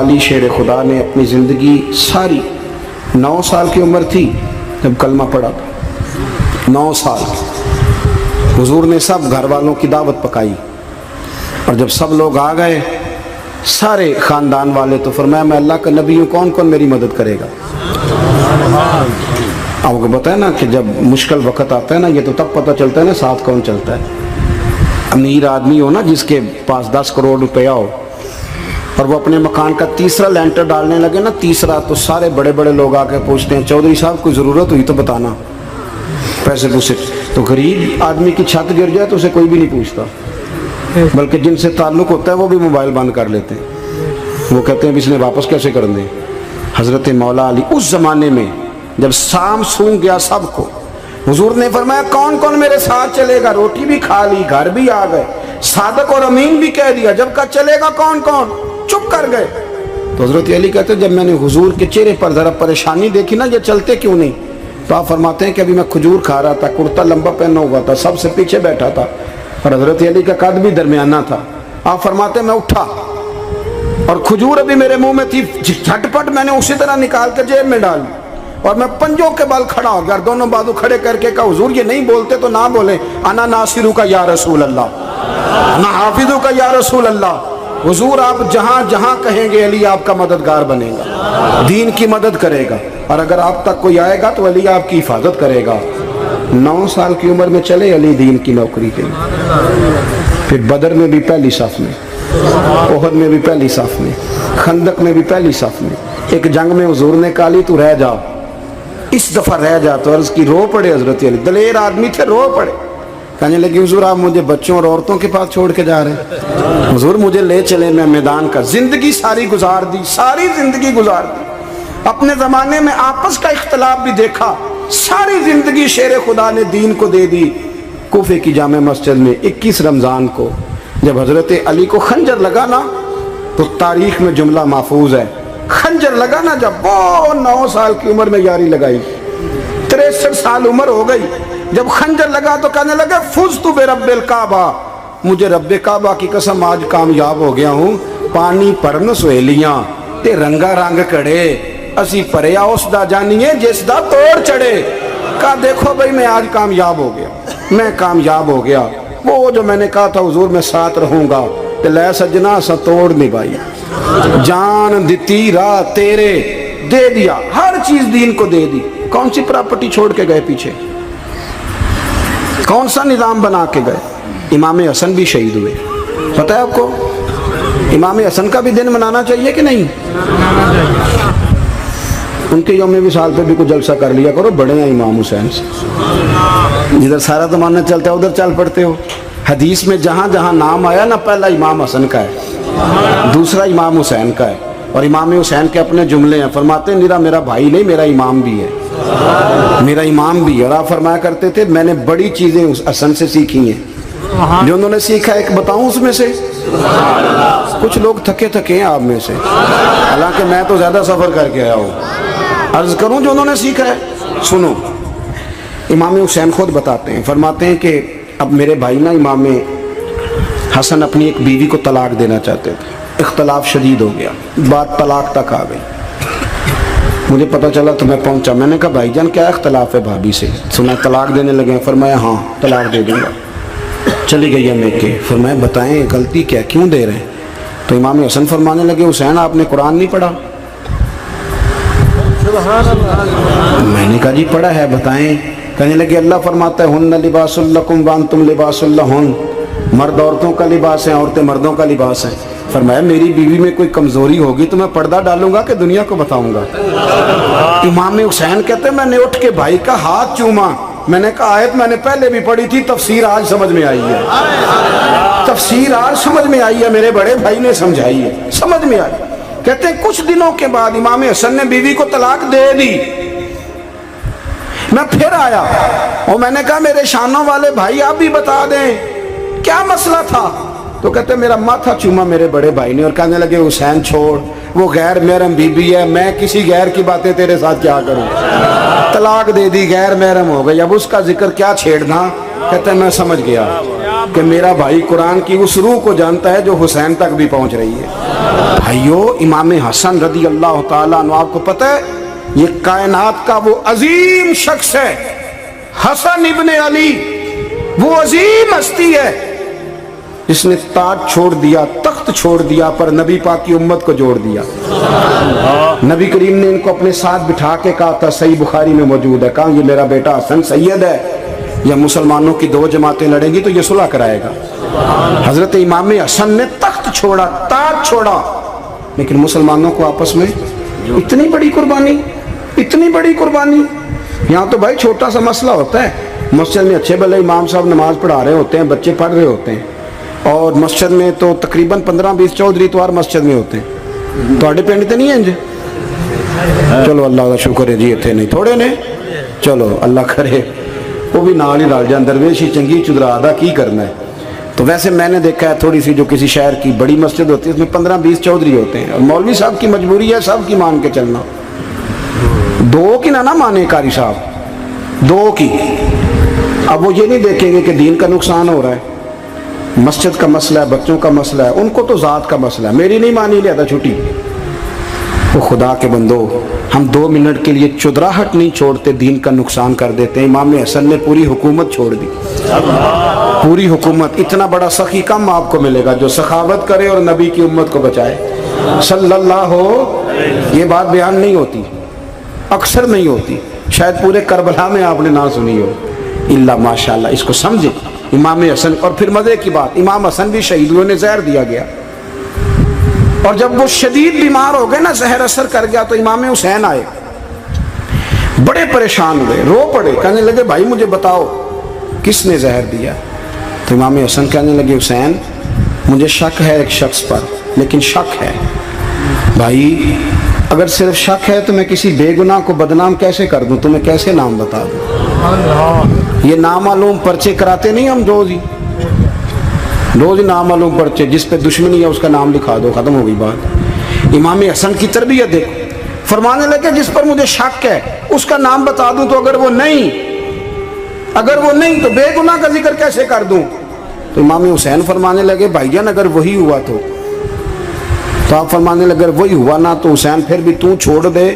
علی شیر خدا نے اپنی زندگی ساری 9 سال کی عمر تھی جب کلمہ پڑھا تھا، 9 سال حضور نے سب گھر والوں کی دعوت پکائی، اور جب سب لوگ آ گئے سارے خاندان والے، تو فرمایا میں اللہ کا نبی ہوں، کون کون میری مدد کرے گا؟ آپ کو بتائیں نا کہ جب مشکل وقت آتا ہے نا، یہ تو تب پتہ چلتا ہے نا ساتھ کون چلتا ہے۔ امیر آدمی ہو نا جس کے پاس 10 کروڑ روپیہ ہو اور وہ اپنے مکان کا تیسرا لینٹر ڈالنے لگے نا، تیسرا، تو سارے بڑے بڑے لوگ آ کے پوچھتے ہیں چودھری صاحب کوئی ضرورت ہوئی تو بتانا، پیسے پوچھے۔ تو غریب آدمی کی چھت گر جائے تو اسے کوئی بھی نہیں پوچھتا، بلکہ جن سے تعلق ہوتا ہے وہ بھی موبائل بند کر لیتے ہیں، وہ کہتے ہیں اب اس نے واپس کیسے کر دیں۔ حضرت مولا علی اس زمانے میں جب سام سونگ گیا سب کو، حضور نے فرمایا کون کون میرے ساتھ چلے گا؟ روٹی بھی کھا لی، گھر بھی آ گئے، صادق اور امین بھی کہہ دیا، جب کہا چلے گا کون کون؟ چپ کر گئے۔ تو حضرت علی کہتے ہیں جب میں نے حضور کے چہرے پر ذرا پریشانی دیکھی نا، یہ چلتے کیوں نہیں، تو آپ فرماتے ہیں کہ ابھی میں کھجور کھا رہا تھا، کرتا لمبا پہنا ہوا تھا، سب سے پیچھے بیٹھا تھا، اور حضرت علی کا قد بھی درمیانہ تھا۔ آپ فرماتے ہیں میں اٹھا اور کھجور ابھی میرے منہ میں تھی، جھٹ پٹ میں نے اسی طرح نکال کے جیب میں ڈال، اور میں پنجوں کے بل کھڑا ہو گیا، دونوں بازو کھڑے کر کے کہا حضور یہ نہیں بولتے تو نہ بولیں، انا ناصرو کا یا رسول اللہ، انا حافظو کا یا رسول اللہ، حضور آپ جہاں جہاں کہیں گے علی آپ کا مددگار بنے گا، دین کی مدد کرے گا، اور اگر آپ تک کوئی آئے گا تو علی آپ کی حفاظت کرے گا۔ 9 سال کی عمر میں چلے علی دین کی نوکری کے لیے، پھر بدر میں بھی پہلی صف میں، احد میں بھی پہلی صف میں، خندق میں بھی پہلی صف میں۔ ایک جنگ میں حضور نے کہا علی تو رہ جا، اس دفعہ رہ جا، تو عرض کی رو پڑے حضرت علی، دلیر آدمی تھے، رو پڑے، کہنے لگے حضور آپ مجھے بچوں اور عورتوں کے پاس چھوڑ کے جا رہے ہیں، حضور مجھے لے چلے، میں میدان کا زندگی ساری گزار دی، ساری زندگی گزار دی، اپنے زمانے میں آپس کا اختلاف بھی دیکھا، ساری زندگی شیر خدا نے دین کو دے دی۔ کوفے کی جامع مسجد میں 21 رمضان کو جب حضرت علی کو خنجر لگا نا، تو تاریخ میں جملہ محفوظ ہے، خنجر لگا نا جب، وہ 9 سال کی عمر میں یاری لگائی، 63 سال عمر ہو گئی، جب خنجر لگا تو کہنے لگے فزت برب الکعبہ، مجھے رب کعبہ کی قسم آج کامیاب ہو گیا ہوں، پانی پرن سہیلیاں تے رنگا رنگ کڑے، اسی پریا اس دا جانیے جس دا توڑ چڑھے۔ کہا دیکھو بھائی میں آج کامیاب ہو گیا، میں کامیاب ہو گیا، وہ جو میں نے کہا تھا حضور میں ساتھ رہوں گا، تے لے سجنا سا توڑ نبھائی، جان دیتی راہ تیرے، دے دیا، ہر چیز دین کو دے دی۔ کون سی پراپرٹی چھوڑ کے گئے پیچھے، کون سا نظام بنا کے گئے؟ امام حسن بھی شہید ہوئے، پتہ ہے آپ کو؟ امام حسن کا بھی دن منانا چاہیے کہ نہیں؟ ان کے یوم وصال پہ بھی کوئی جلسہ کر لیا کرو، بڑے ہیں امام حسین سے، جدھر سارا زمانہ چلتا ہے ادھر چل پڑتے ہو۔ حدیث میں جہاں جہاں نام آیا نا، پہلا امام حسن کا ہے، دوسرا امام حسین کا ہے، اور امام حسین کے اپنے جملے ہیں، فرماتے ہیں میرا میرا بھائی نہیں، میرا امام بھی ہے، میرا امام بھی ہے۔ اور آپ فرمایا کرتے تھے میں نے بڑی چیزیں اس حسن سے سیکھی ہیں، جو انہوں نے سیکھا ایک بتاؤں اس میں سے؟ کچھ لوگ تھکے تھکے ہیں آپ میں سے، حالانکہ میں تو زیادہ سفر کر کے آیا ہوں، عرض کروں جو انہوں نے سیکھا ہے؟ سنو، امام حسین خود بتاتے ہیں، فرماتے ہیں کہ اب میرے بھائی نا امام حسن اپنی ایک بیوی کو طلاق دینا چاہتے تھے، اختلاف شدید ہو گیا، بات طلاق تک آ گئی، مجھے پتہ چلا تو میں پہنچا، میں نے کہا بھائی جان کیا اختلاف ہے بھابھی سے، سنا طلاق دینے لگے ہیں؟ فرمایا ہاں طلاق دے دوں گا۔ چلی گئی ہے میکے، فرمایا بتائیں غلطی کیا، کیوں دے رہے ہیں؟ تو امام حسن فرمانے لگے حسین آپ نے قرآن نہیں پڑھا؟ میں نے کہا جی پڑھا ہے، بتائیں۔ کہنے لگے اللہ فرماتا ہے ہن لباس لکم وانتم لباس لہن، مرد عورتوں کا لباس ہے، عورتیں مردوں کا لباس ہیں۔ فرمایا میری بیوی میں کوئی کمزوری ہوگی تو میں پردہ ڈالوں گا کہ دنیا کو بتاؤں گا؟ امام حسین کہتے ہیں میں نے اٹھ کے بھائی کا ہاتھ چوما، میں نے کہا آیت میں نے پہلے بھی پڑھی تھی، تفسیر آج سمجھ میں آئی ہے، تفسیر آج سمجھ میں آئی ہے، میرے بڑے بھائی نے سمجھائی ہے، سمجھ میں آئی۔ کہتے ہیں کچھ دنوں کے بعد امام حسن نے بیوی کو طلاق دے دی، میں پھر آیا اور میں نے کہا میرے شانوں والے بھائی آپ بھی بتا دیں کیا مسئلہ تھا؟ تو کہتے ہیں میرا ماتھا چوما میرے بڑے بھائی نے، اور کہنے لگے حسین چھوڑ، وہ غیر محرم بی بی ہے، میں کسی غیر کی باتیں تیرے ساتھ کیا کروں، طلاق دے دی، غیر محرم ہو گئی، اب اس کا ذکر کیا چھیڑنا؟ کہتے ہیں میں سمجھ گیا، کہ میرا بھائی قرآن کی اس روح کو جانتا ہے جو حسین تک بھی پہنچ رہی ہے۔ بھائیو، امام حسن رضی اللہ تعالیٰ عنہ، آپ کو پتہ ہے یہ کائنات کا وہ عظیم شخص ہے، حسن ابن علی، وہ عظیم ہستی ہے جس نے تاج چھوڑ دیا، تخت چھوڑ دیا، پر نبی پاک کی امت کو جوڑ دیا۔ نبی کریم نے ان کو اپنے ساتھ بٹھا کے کہا تھا، صحیح بخاری میں موجود ہے، کہا یہ میرا بیٹا حسن سید ہے، یا مسلمانوں کی دو جماعتیں لڑیں گی تو یہ صلح کرائے گا۔ حضرت امام حسن نے تخت چھوڑا، تاج چھوڑا، لیکن مسلمانوں کو آپس میں اتنی بڑی قربانی، اتنی بڑی قربانی۔ یہاں تو بھائی چھوٹا سا مسئلہ ہوتا ہے، مسجد میں اچھے بھلے امام صاحب نماز پڑھا رہے ہوتے ہیں، بچے پڑھ رہے ہوتے ہیں، اور مسجد میں تو تقریباً 15-20 چودھری توار مسجد میں ہوتے ہیں۔ تو پنڈ تو نہیں ہیں جی؟ چلو اللہ کا شکر ہے جی، اتنے نہیں تھوڑے نے، چلو اللہ کرے وہ بھی نال ہی رل جان، درویش ہی چنگی چدرا دا کی کرنا ہے۔ تو ویسے میں نے دیکھا ہے تھوڑی سی جو کسی شہر کی بڑی مسجد ہوتی ہے اس میں 15-20 چودھری ہوتے ہیں، اور مولوی صاحب کی مجبوری ہے سب کی مان کے چلنا، دو کی نہ مانے قاری صاحب، دو کی۔ اب وہ یہ نہیں دیکھیں گے کہ دین کا نقصان ہو رہا ہے، مسجد کا مسئلہ ہے، بچوں کا مسئلہ ہے، ان کو تو ذات کا مسئلہ ہے، میری نہیں مانی لیا تھا چھٹی۔ وہ خدا کے بندو، ہم 2 منٹ کے لیے چدراہٹ نہیں چھوڑتے، دین کا نقصان کر دیتے ہیں۔ امام حسن نے پوری حکومت چھوڑ دی، پوری حکومت۔ اتنا بڑا سخی کم آپ کو ملے گا جو سخاوت کرے اور نبی کی امت کو بچائے صلی اللہ ہو۔ یہ بات بیان نہیں ہوتی، اکثر نہیں ہوتی، شاید پورے کربلا میں آپ نے نہ سنی ہو، اللہ ماشاءاللہ۔ اس کو سمجھے امام حسن۔ اور پھر مزے کی بات، امام حسن بھی شہید ہوئے، انہیں زہر دیا گیا، اور جب وہ شدید بیمار ہو گئے نا، زہر اثر کر گیا، تو امام حسین آئے، بڑے پریشان ہوئے، رو پڑے، کہنے لگے بھائی مجھے بتاؤ کس نے زہر دیا؟ تو امام حسن کہنے لگے حسین مجھے شک ہے ایک شخص پر، لیکن شک ہے بھائی، اگر صرف شک ہے تو میں کسی بے گناہ کو بدنام کیسے کر دوں، تمہیں کیسے نام بتا دوں؟ یہ نامعلوم پرچے کراتے نہیں ہم روز ہی نامعلوم پرچے، جس پہ دشمنی ہے اس کا نام لکھا دو، ختم ہو گئی بات۔ امام حسن کی تربیت دیکھو، فرمانے لگے جس پر مجھے شک ہے اس کا نام بتا دوں، تو اگر وہ نہیں تو بے گناہ کا ذکر کیسے کر دوں؟ تو امام حسین فرمانے لگے بھائی جان اگر وہی ہوا تو آپ فرمانے لگے اگر وہی ہوا نا تو حسین پھر بھی تو چھوڑ دے